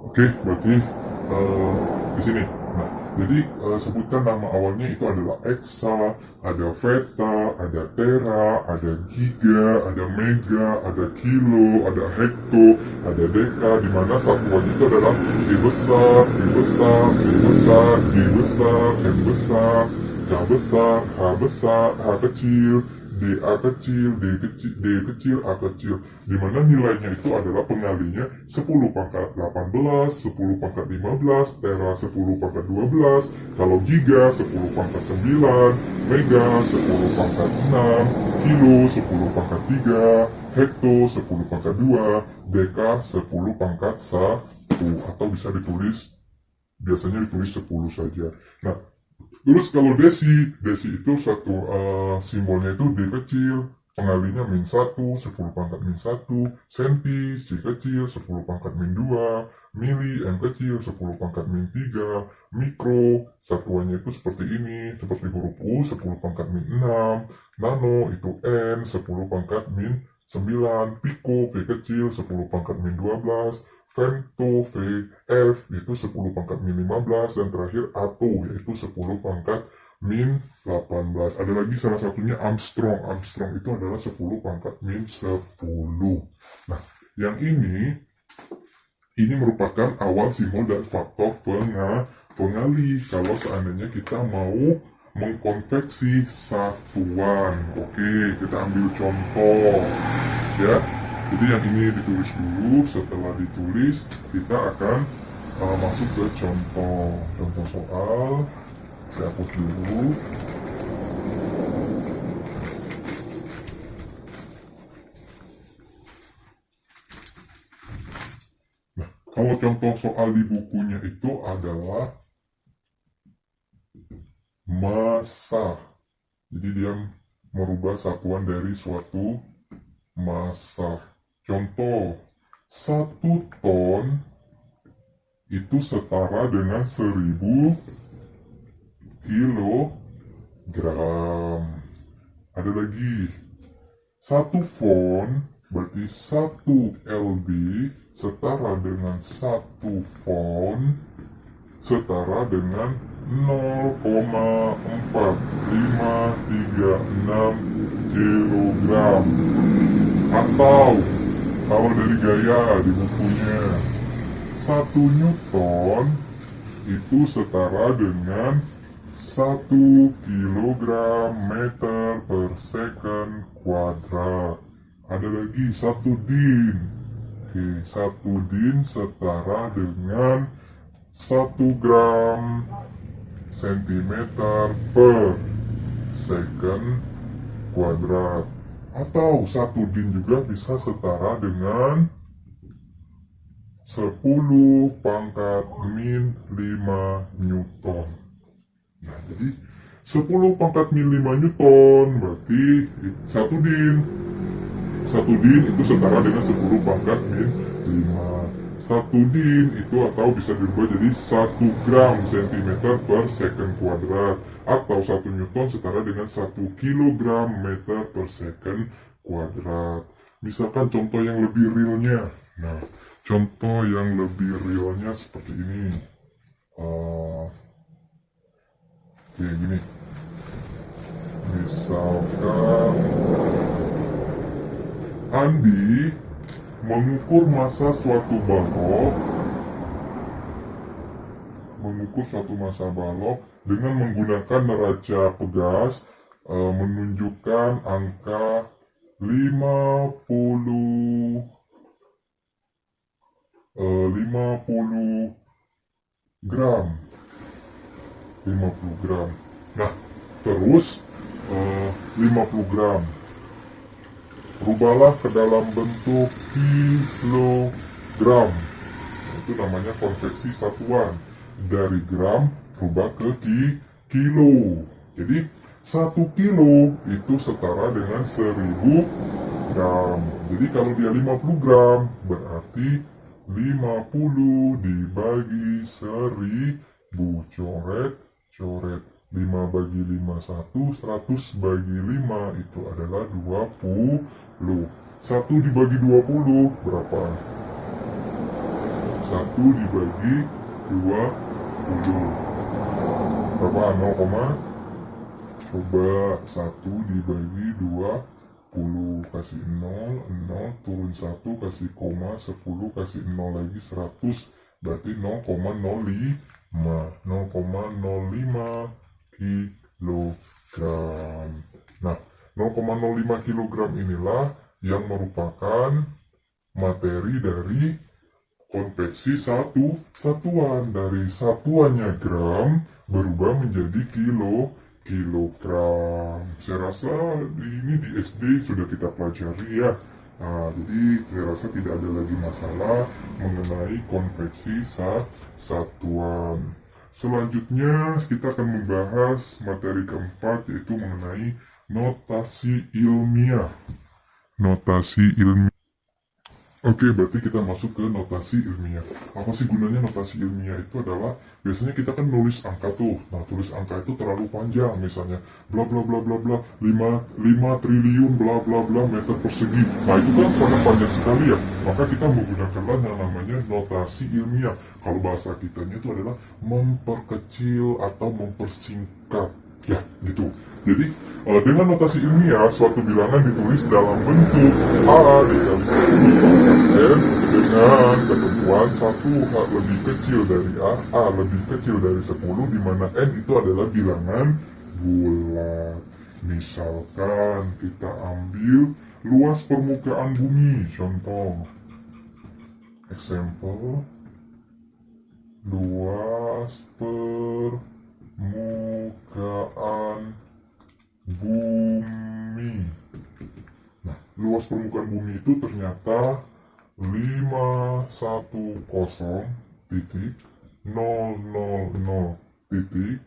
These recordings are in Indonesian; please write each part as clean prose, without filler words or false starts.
Oke, berarti di sini. Nah, jadi sebutkan nama awalnya itu adalah Exa, ada Veta, ada Tera, ada Giga, ada Mega, ada Kilo, ada Hekto, ada Deka, di mana satuannya itu adalah D besar, D besar, D besar, D besar, M besar, K besar, H besar, H kecil, DA kecil, D kecil, A kecil, di mana nilainya itu adalah pengalinya 10 pangkat 18, 10 pangkat 15, tera 10 pangkat 12, kalau giga 10 pangkat 9, mega 10 pangkat 6, kilo 10 pangkat 3, hekto 10 pangkat 2, deka 10 pangkat 1, atau bisa ditulis, biasanya ditulis 10 saja. Nah, terus kalau desi itu satu simbolnya itu D kecil, pengalinya min 1, 10 pangkat min 1, senti, C kecil, 10 pangkat min 2, mili, M kecil, 10 pangkat min 3, mikro, satuannya itu seperti ini, seperti huruf U, 10 pangkat min 6, nano itu N, 10 pangkat min 9, piko, V kecil, 10 pangkat min 12, femto, VF itu 10 pangkat min 15, dan terakhir ato yaitu 10 pangkat min 18. Ada lagi salah satunya Armstrong. Armstrong itu adalah 10 pangkat min 10. Nah, yang ini merupakan awal simbol dan faktor pengali kalau seandainya kita mau mengkonveksi satuan. Oke, kita ambil contoh ya. Jadi yang ini ditulis dulu, setelah ditulis kita akan masuk ke contoh soal. Saya hapus dulu. Nah, kalau contoh soal di bukunya itu adalah massa. Jadi dia merubah satuan dari suatu massa. Contoh, 1 ton itu setara dengan 1000 kilogram. Ada lagi, 1 font berarti 1 lb setara dengan 1 font setara dengan 0,4536 kilogram. Atau kalau dari gaya di bukunya, 1 Newton itu setara dengan 1 kilogram meter per second kuadrat. Ada lagi 1 din. Oke, 1 din setara dengan 1 gram sentimeter per second kuadrat. Atau 1 din juga bisa setara dengan 10 pangkat min 5 Newton. Nah, jadi 10 pangkat min 5 Newton berarti 1 din. 1 din itu setara dengan 10 pangkat min 5. 1 din itu atau bisa dirubah jadi 1 gram sentimeter per second kuadrat. Atau 1 Newton setara dengan 1 kilogram meter per second kuadrat. Misalkan contoh yang lebih realnya. Nah, contoh yang lebih realnya seperti ini. Kayak gini. Misalkan Andi mengukur massa suatu balok dengan menggunakan neraca pegas menunjukkan angka 50 gram. 50 gram. Nah, terus 50 gram rubahlah ke dalam bentuk kilogram. Itu namanya konveksi satuan. Dari gram rubah ke kilo. Jadi 1 kilo itu setara dengan 1000 gram. Jadi kalau dia 50 gram berarti 50 dibagi 1000, coret 5 bagi 5 1, 100 bagi 5 itu adalah 20. 1 dibagi 20 berapa? 1 dibagi 20 berapa? 0, coba 1 dibagi 20 kasih 0, 0 turun 1 kasih koma, 10 kasih 0 lagi 100, berarti 0,05 kilogram. Nah, 0,05 kilogram inilah yang merupakan materi dari konveksi satuan. Dari satuannya gram berubah menjadi kilogram. Saya rasa ini di SD sudah kita pelajari ya. Nah, jadi saya rasa tidak ada lagi masalah mengenai konveksi satuan. Selanjutnya kita akan membahas materi keempat, yaitu mengenai notasi ilmiah. Notasi ilmiah. Oke, berarti kita masuk ke notasi ilmiah. Apa sih gunanya notasi ilmiah? Itu adalah biasanya kita kan nulis angka tuh. Nah, tulis angka itu terlalu panjang, misalnya bla bla bla bla bla 5 triliun bla bla bla meter persegi. Nah, itu kan sangat panjang sekali ya. Maka kita menggunakanlah yang namanya notasi ilmiah. Kalau bahasa kitanya itu adalah memperkecil atau mempersingkat. Ya, gitu. Jadi, dengan notasi ilmiah, suatu bilangan ditulis dalam bentuk A dikali 10 pangkat N dengan ketentuan 1 lebih kecil dari A lebih kecil dari 10, di mana N itu adalah bilangan bulat. Misalkan kita ambil luas permukaan bumi, contoh. Example, luas permukaan bumi. Nah, luas permukaan bumi itu ternyata 510 titik 000 titik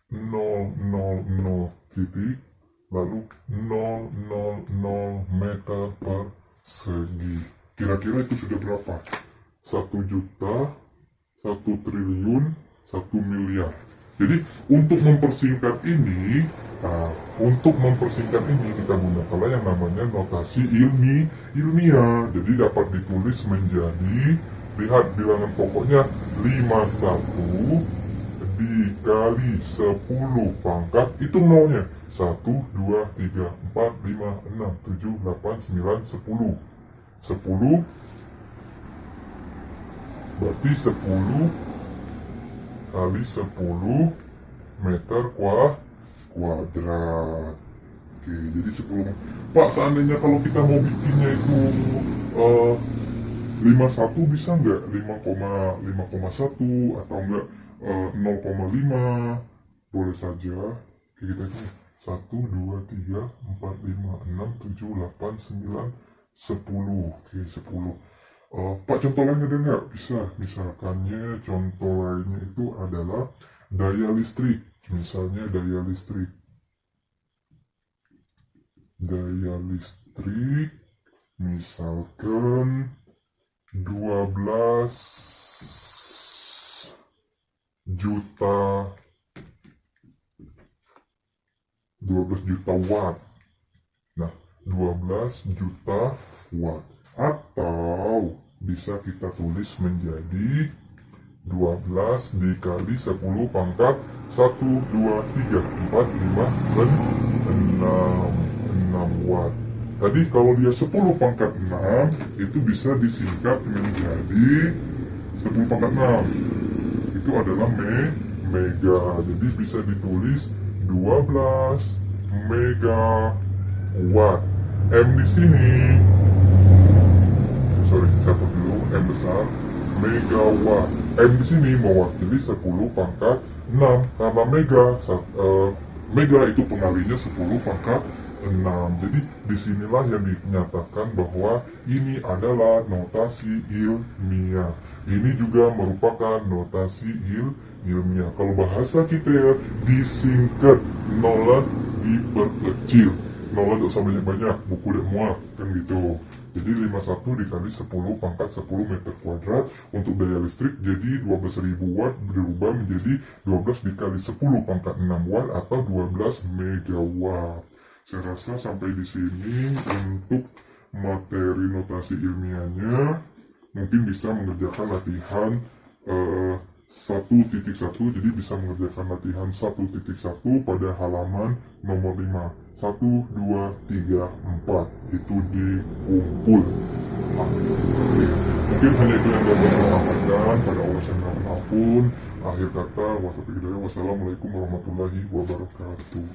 000 titik lalu 000 meter persegi. Kira-kira itu sudah berapa? 1 juta, 1 triliun, 1 miliar. Jadi untuk mempersingkat ini, kita gunakanlah yang namanya notasi ilmiah. Jadi dapat ditulis menjadi, lihat bilangan pokoknya 51 dikali 10 pangkat, itu nolnya 1, 2, 3, 4, 5, 6, 7, 8, 9, 10. 10 berarti 10 kali 10 meter kuadrat. Oke, jadi 10. Pak, seandainya kalau kita mau bikinnya itu 51 bisa nggak? 5,1 atau enggak 0,5? Boleh saja. Oke, kita hitung 1, 2, 3, 4, 5, 6, 7, 8, 9, 10. Oke, 10. Pak, contoh lainnya ada nggak? Bisa. Misalkannya contoh lainnya itu adalah daya listrik. Misalnya daya listrik misalkan 12 juta watt. Nah, 12 juta watt. Atau bisa kita tulis menjadi 12 dikali 10 pangkat 1, 2, 3, 4, 5, 6 watt. Tadi kalau dia 10 pangkat 6, itu bisa disingkat menjadi 10 pangkat 6. Itu adalah mega. Jadi bisa ditulis 12 megawatt. M di sini, saya dulu M besar, megawatt. M di sini mewakili 10 pangkat 6 karena mega itu pengalinya 10 pangkat 6. Jadi disinilah yang dinyatakan bahwa ini adalah notasi ilmiah. Ini juga merupakan notasi ilmiah. Kalau bahasa kita ya, disingkat, nolnya diperkecil. Nolnya tidak usah banyak-banyak, buku dek muat, kan gitu. Jadi 51 dikali 10 pangkat 10 meter kuadrat. Untuk daya listrik jadi 12.000 watt berubah menjadi 12 dikali 10 pangkat 6 watt atau 12 megawatt. Saya rasa sampai di sini untuk materi notasi ilmiahnya. mungkin bisa mengerjakan latihan 1.1, jadi bisa mengerjakan latihan 1.1 pada halaman nomor 5. 1, 2, 3, 4 itu dikumpul. Nah, oke. Mungkin hanya itu yang dapat saya sampaikan. Pada Allah saya minta ampun. Akhir kata, wassalamualaikum warahmatullahi wabarakatuh.